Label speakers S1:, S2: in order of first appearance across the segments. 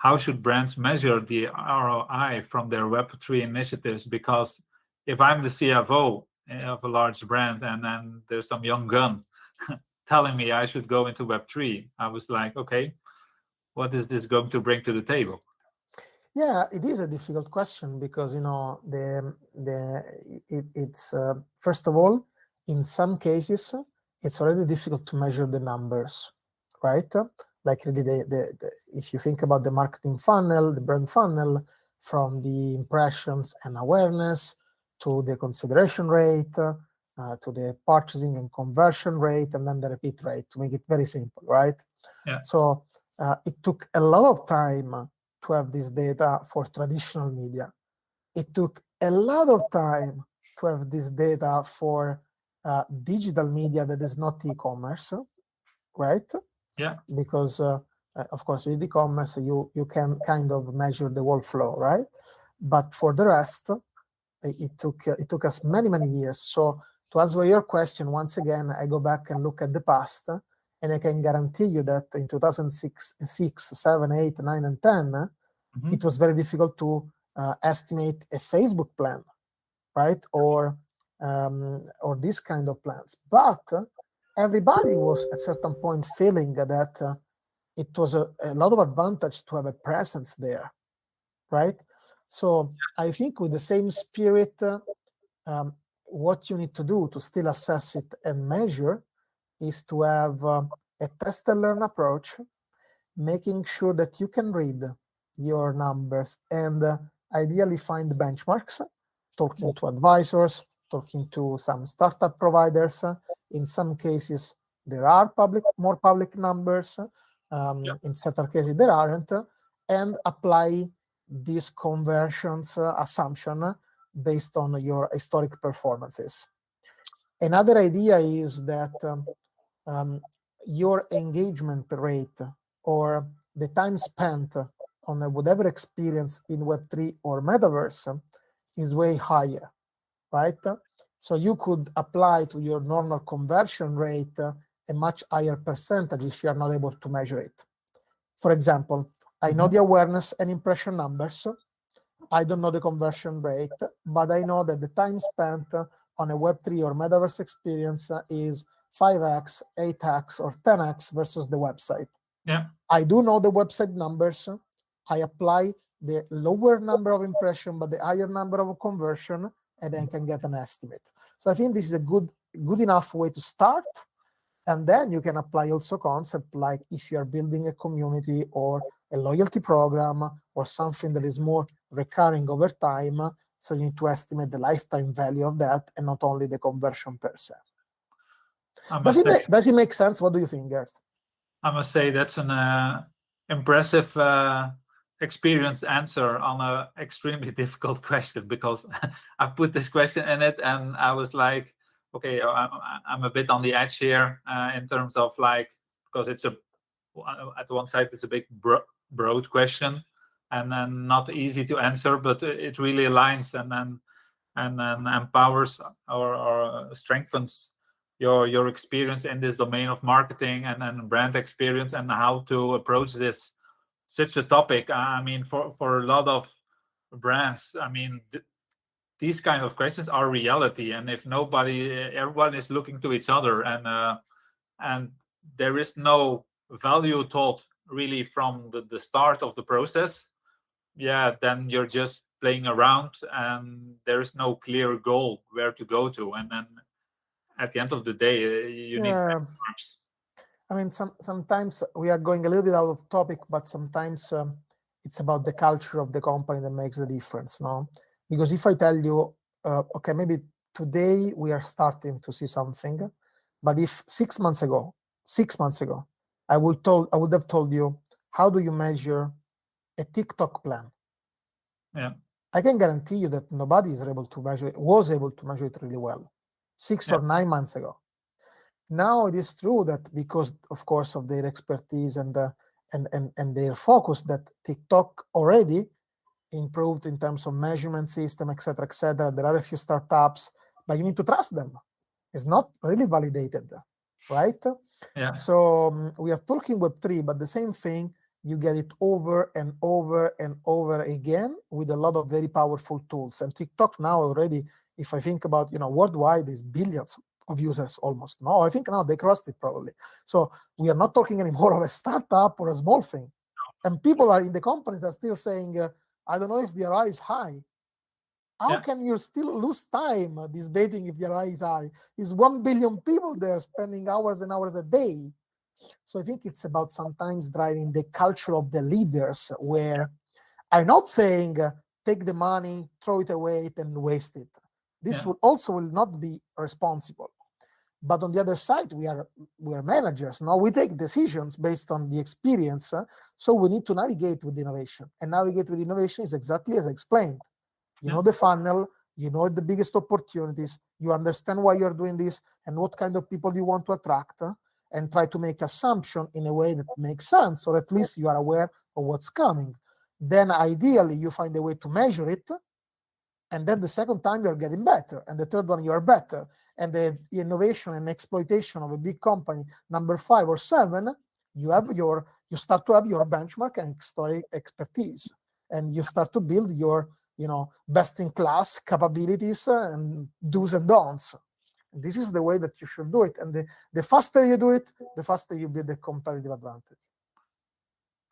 S1: how should brands measure the ROI from their Web3 initiatives? Because if I'm the CFO of a large brand and then there's some young gun telling me I should go into Web3, I was like, okay, what is this going to bring to the table?
S2: Yeah, it is a difficult question because it's first of all, in some cases it's already difficult to measure the numbers, right? Like really if you think about the marketing funnel, the brand funnel, from the impressions and awareness to the consideration rate, to the purchasing and conversion rate, and then the repeat rate, to make it very simple, right?
S1: Yeah.
S2: So it took a lot of time to have this data for traditional media. It took a lot of time to have this data for digital media that is not e-commerce, right?
S1: Yeah.
S2: Because of course with e-commerce you can kind of measure the whole flow, right? But for the rest, it took us many years. So to answer your question, once again, I go back and look at the past, and I can guarantee you that in 2006, 7, 8, 9, and 10, it was very difficult to estimate a Facebook plan, right? Or this kind of plans. But everybody was at a certain point feeling that it was a lot of advantage to have a presence there, right? So I think with the same spirit, what you need to do to still assess it and measure is to have a test and learn approach, making sure that you can read your numbers and ideally find benchmarks, talking to advisors, talking to some startup providers. In some cases, there are more public numbers. In certain cases, there aren't, and apply these conversions assumption based on your historic performances. Another idea is that your engagement rate or the time spent on whatever experience in Web3 or Metaverse is way higher, right? So you could apply to your normal conversion rate a much higher percentage if you are not able to measure it. For example, I know the awareness and impression numbers. I don't know the conversion rate, but I know that the time spent on a Web3 or Metaverse experience is 5x, 8x, or 10x versus the website.
S1: Yeah.
S2: I do know the website numbers. I apply the lower number of impression, but the higher number of conversion, and then can get an estimate. So I think this is a good enough way to start. And then you can apply also concept like if you're building a community or a loyalty program or something that is more recurring over time. So you need to estimate the lifetime value of that and not only the conversion per se. Does it make sense? What do you think, Gert?
S1: I must say that's an impressive experienced answer on an extremely difficult question, because I've put this question in it and I was like, okay, I'm a bit on the edge here in terms of because it's at one side it's a big broad question and then not easy to answer, but it really aligns and then empowers or strengthens your experience in this domain of marketing and then brand experience and how to approach such a topic. I mean, for a lot of brands, I mean, these kind of questions are reality, and if everyone is looking to each other, and there is no value taught really from the start of the process, then you're just playing around and there is no clear goal where to go to, and then at the end of the day you need benchmarks.
S2: I mean, sometimes we are going a little bit out of topic, but sometimes it's about the culture of the company that makes the difference, no? Because if I tell you, okay, maybe today we are starting to see something, but if 6 months ago, I would have told you, how do you measure a TikTok plan?
S1: Yeah,
S2: I can guarantee you that nobody was able to measure it really well 6 or 9 months ago. Now it is true that because, of course, of their expertise and their focus, that TikTok already improved in terms of measurement system, etc., etc. There are a few startups, but you need to trust them. It's not really validated, right?
S1: Yeah.
S2: So we are talking Web3, but the same thing you get it over and over and over again with a lot of very powerful tools. And TikTok now already, if I think about, worldwide, is billions of users almost. No, I think now they crossed it probably. So we are not talking anymore of a startup or a small thing. And people are in the companies are still saying, I don't know if the ROI is high. How can you still lose time debating if the ROI is high? Is 1 billion people there spending hours and hours a day? So I think it's about sometimes driving the culture of the leaders, where I'm not saying take the money, throw it away, and waste it. This will not be responsible. But on the other side, we are managers. Now we take decisions based on the experience. So we need to navigate with innovation. And navigate with innovation is exactly as I explained. You know the funnel, you know the biggest opportunities, you understand why you're doing this and what kind of people you want to attract, and try to make assumption in a way that makes sense, or at least you are aware of what's coming. Then ideally you find a way to measure it, and then the second time you're getting better, and the third one you are better, and the innovation and exploitation of a big company, number 5 or 7, you start to have your benchmark and expertise, and you start to build your best-in-class capabilities and do's and don'ts. This is the way that you should do it. And the faster you do it, the faster you build a competitive advantage.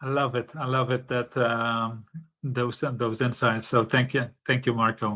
S1: I love it. I love it that those insights. So thank you, Marco.